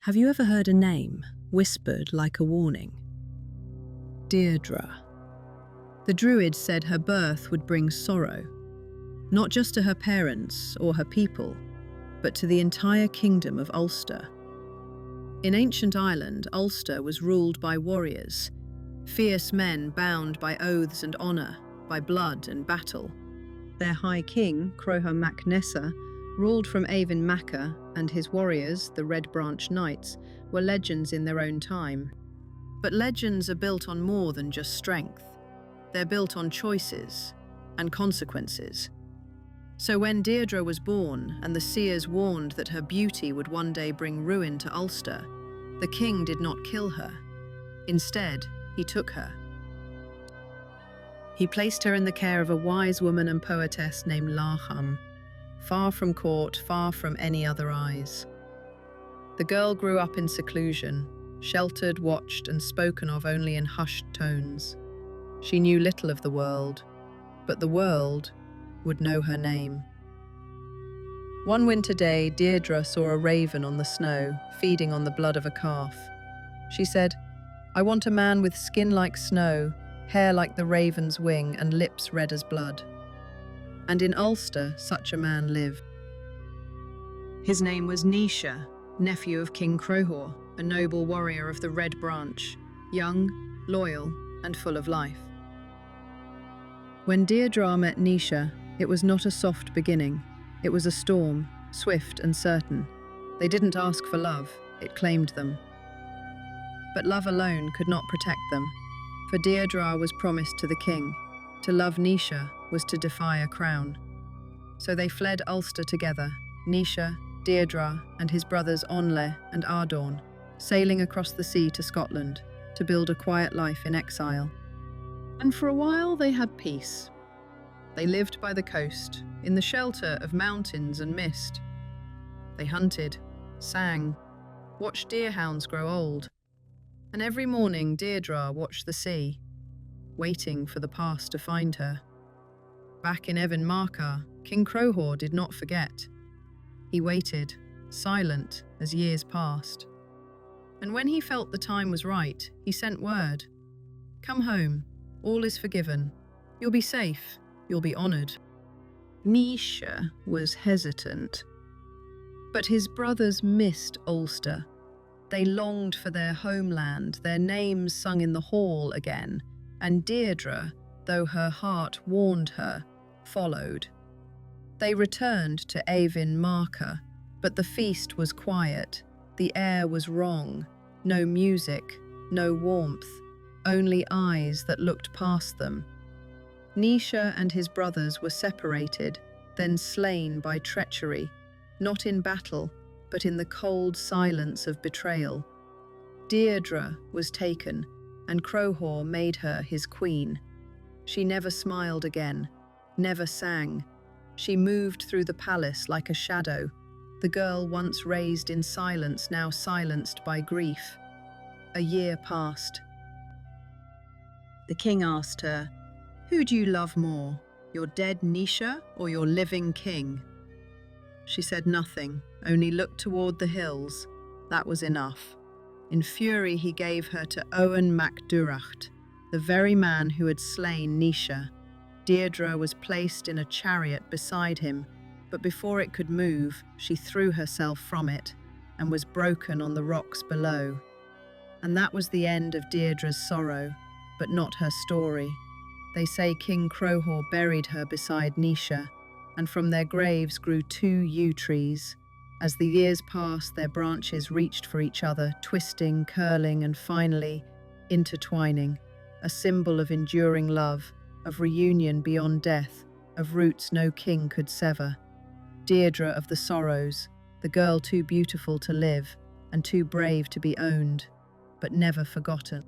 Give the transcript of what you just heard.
Have you ever heard a name whispered like a warning? Deirdre. The druid said her birth would bring sorrow, not just to her parents or her people, but to the entire kingdom of Ulster. In ancient Ireland, Ulster was ruled by warriors, fierce men bound by oaths and honour, by blood and battle. Their high king, Croagh mac Nessa, ruled from Avon Macha, and his warriors, the Red Branch Knights, were legends in their own time. But legends are built on more than just strength. They're built on choices and consequences. So when Deirdre was born and the seers warned that her beauty would one day bring ruin to Ulster, the king did not kill her. Instead, he took her. He placed her in the care of a wise woman and poetess named Lacham, far from court, far from any other eyes. The girl grew up in seclusion, sheltered, watched, and spoken of only in hushed tones. She knew little of the world, but the world would know her name. One winter day, Deirdre saw a raven on the snow, feeding on the blood of a calf. She said, "I want a man with skin like snow, hair like the raven's wing, and lips red as blood." And in Ulster, such a man lived. His name was Naoise, nephew of King Croagh, a noble warrior of the Red Branch, young, loyal, and full of life. When Deirdre met Naoise, it was not a soft beginning. It was a storm, swift and certain. They didn't ask for love, it claimed them. But love alone could not protect them, for Deirdre was promised to the king. To love Naoise was to defy a crown. So they fled Ulster together, Naoise, Deirdre, and his brothers Onle and Ardorn, sailing across the sea to Scotland to build a quiet life in exile. And for a while they had peace. They lived by the coast, in the shelter of mountains and mist. They hunted, sang, watched deerhounds grow old. And every morning Deirdre watched the sea, waiting for the past to find her. Back in Avon Macha, King Croagh did not forget. He waited, silent as years passed. And when he felt the time was right, he sent word. "Come home, all is forgiven. You'll be safe, you'll be honoured." Naoise was hesitant. But his brothers missed Ulster. They longed for their homeland, their names sung in the hall again, and Deirdre, though her heart warned her, followed. They returned to Avon Macha, but the feast was quiet, the air was wrong, no music, no warmth, only eyes that looked past them. Naoise and his brothers were separated, then slain by treachery, not in battle, but in the cold silence of betrayal. Deirdre was taken, and Croagh made her his queen. She never smiled again, never sang. She moved through the palace like a shadow, the girl once raised in silence, now silenced by grief. A year passed. The king asked her, "Who do you love more, your dead Naoise or your living king?" She said nothing, only looked toward the hills. That was enough. In fury he gave her to Owen mac Duracht, the very man who had slain Naoise. Deirdre was placed in a chariot beside him, but before it could move, she threw herself from it and was broken on the rocks below. And that was the end of Deirdre's sorrow, but not her story. They say King Croagh buried her beside Naoise, and from their graves grew 2 yew trees. As the years passed, their branches reached for each other, twisting, curling, and finally intertwining, a symbol of enduring love, of reunion beyond death, of roots no king could sever. Deirdre of the sorrows, the girl too beautiful to live and too brave to be owned, but never forgotten.